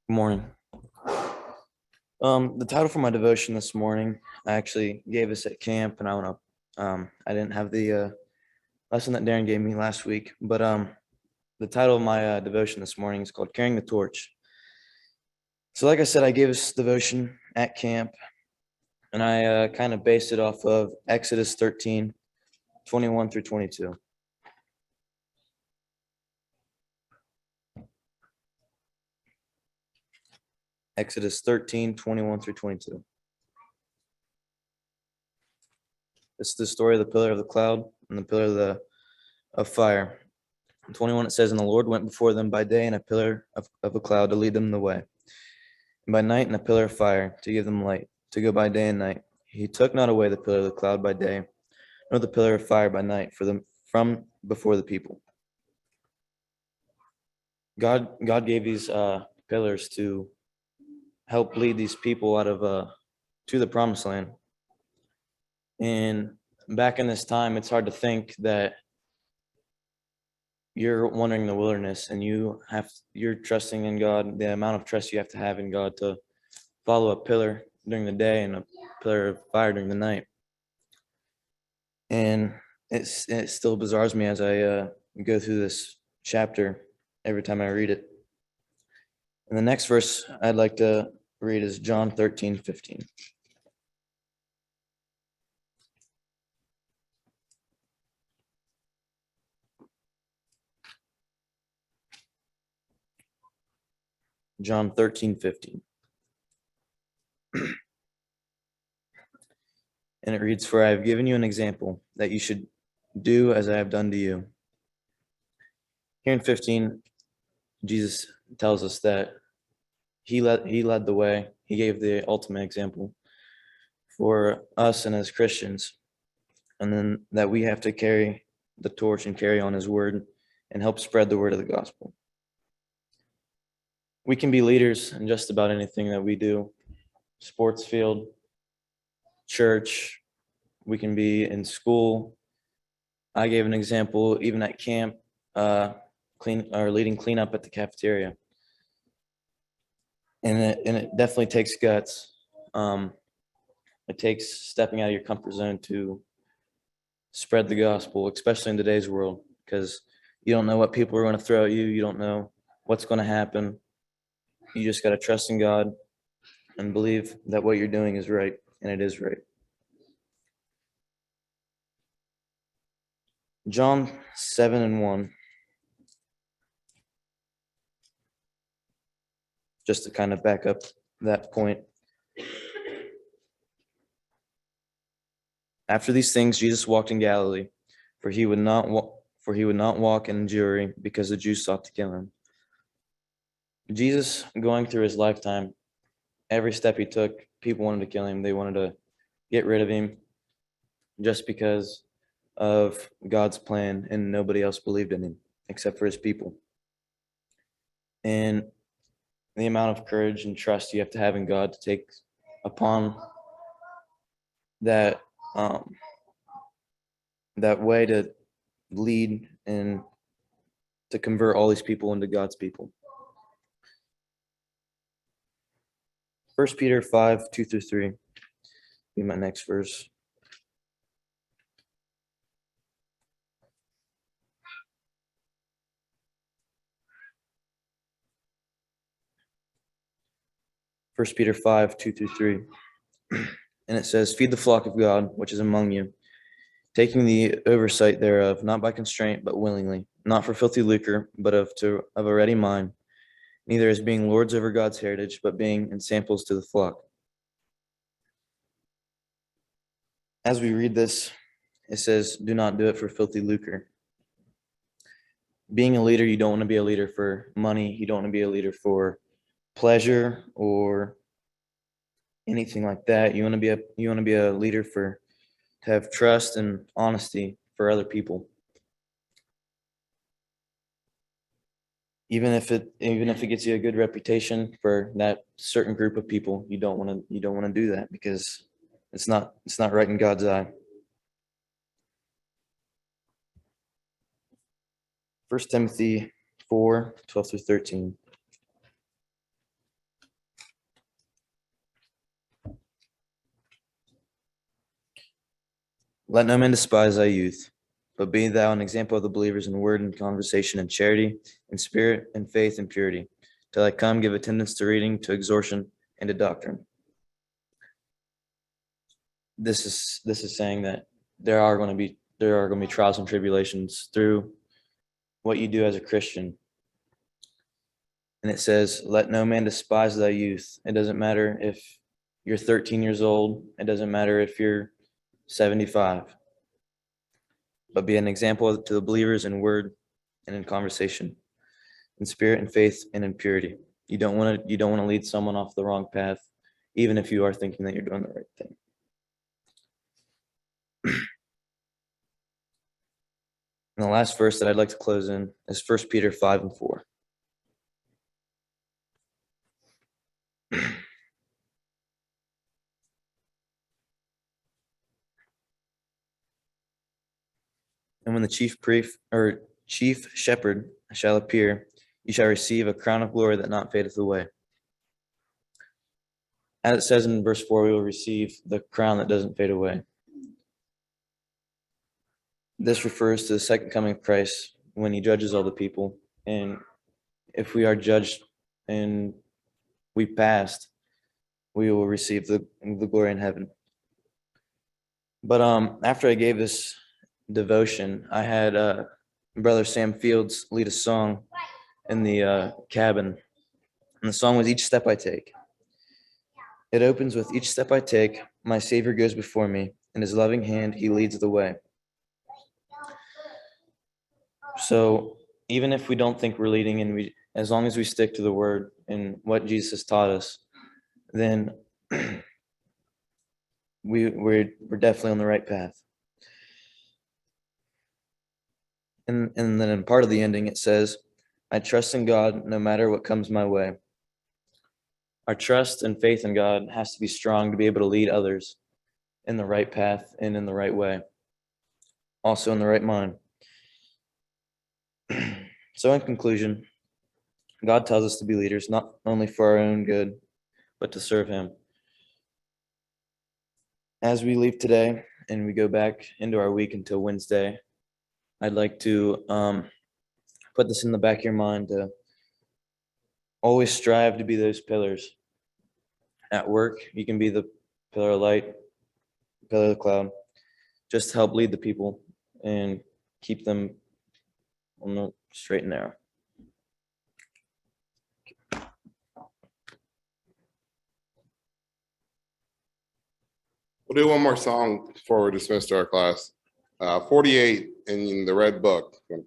Good morning. The title for my devotion this morning, I actually gave us at camp, and I didn't have the lesson that Darren gave me last week, but the title of my devotion this morning is called "Carrying the Torch." So, like I said, I gave us devotion at camp, and I kind of based it off of Exodus 13:21 through 22. Exodus 13:21 through 22. This is the story of the pillar of the cloud and the pillar of fire. In 21 it says, "And the Lord went before them by day in a pillar of a cloud to lead them the way, and by night in a pillar of fire to give them light, to go by day and night. He took not away the pillar of the cloud by day, nor the pillar of fire by night from before the people." God gave these pillars to help lead these people out of to the promised land. And back in this time, it's hard to think that you're wandering in the wilderness and you're trusting in God, the amount of trust you have to have in God to follow a pillar during the day and a pillar of fire during the night. And it still bizarres me as I go through this chapter every time I read it. And the next verse I'd like to read is John 13:15. John 13:15. And it reads, "For I have given you an example that you should do as I have done to you." Here in 15, Jesus tells us that he led the way. He gave the ultimate example for us and as Christians. And then that we have to carry the torch and carry on his word and help spread the word of the gospel. We can be leaders in just about anything that we do. Sports field, church, we can be in school. I gave an example even at camp, leading cleanup at the cafeteria. And it definitely takes guts. It takes stepping out of your comfort zone to spread the gospel, especially in today's world, because you don't know what people are going to throw at you. You don't know what's going to happen. You just got to trust in God and believe that what you're doing is right, and it is right. John 7:1. Just to kind of back up that point. After these things, Jesus walked in Galilee, for he would not walk in Jewry, because the Jews sought to kill him. Jesus, going through his lifetime, every step he took, people wanted to kill him. They wanted to get rid of him just because of God's plan, and nobody else believed in him except for his people. And the amount of courage and trust you have to have in God to take upon that that way to lead and to convert all these people into God's people. 1 Peter 5:2 through 3 be my next verse. First Peter 5:2 through 3. And it says, "Feed the flock of God, which is among you, taking the oversight thereof, not by constraint, but willingly, not for filthy lucre, but of a ready mind, neither as being lords over God's heritage, but being ensamples to the flock." As we read this, it says, "Do not do it for filthy lucre." Being a leader, you don't want to be a leader for money. You don't want to be a leader for pleasure or anything like that. You want to be a leader to have trust and honesty for other people. Even if it gets you a good reputation for that certain group of people, you don't want to do that, because it's not right in God's eye. 1 Timothy 4:12 through 13. Let no man despise thy youth, but be thou an example of the believers in word and conversation and charity and spirit and faith and purity. Till I come, give attendance to reading, to exhortation, and to doctrine. This is saying that there are going to be trials and tribulations through what you do as a Christian. And it says, let no man despise thy youth. It doesn't matter if you're 13 years old. It doesn't matter if you're 75. But be an example to the believers in word and in conversation, in spirit and faith and in purity. You don't want to lead someone off the wrong path, even if you are thinking that you're doing the right thing. And the last verse that I'd like to close in is 1 Peter 5:4. And when the chief shepherd shall appear, you shall receive a crown of glory that not fadeth away. As it says in verse 4, we will receive the crown that doesn't fade away. This refers to the second coming of Christ when he judges all the people. And if we are judged and we passed, we will receive the glory in heaven. But after I gave this devotion, I had Brother Sam Fields lead a song in the cabin. And the song was Each Step I Take. It opens with Each step I take, my Savior goes before me. In his loving hand, he leads the way. So even if we don't think we're leading, and as long as we stick to the word and what Jesus has taught us, then we're definitely on the right path. And then in part of the ending, it says, I trust in God no matter what comes my way. Our trust and faith in God has to be strong to be able to lead others in the right path and in the right way. Also in the right mind. So in conclusion, God tells us to be leaders, not only for our own good, but to serve him. As we leave today and we go back into our week until Wednesday, I'd like to put this in the back of your mind to always strive to be those pillars. At work, you can be the pillar of light, pillar of the cloud, just to help lead the people and keep them on the straight and narrow. We'll do one more song before we're dismissed to our class. 48 in the red book.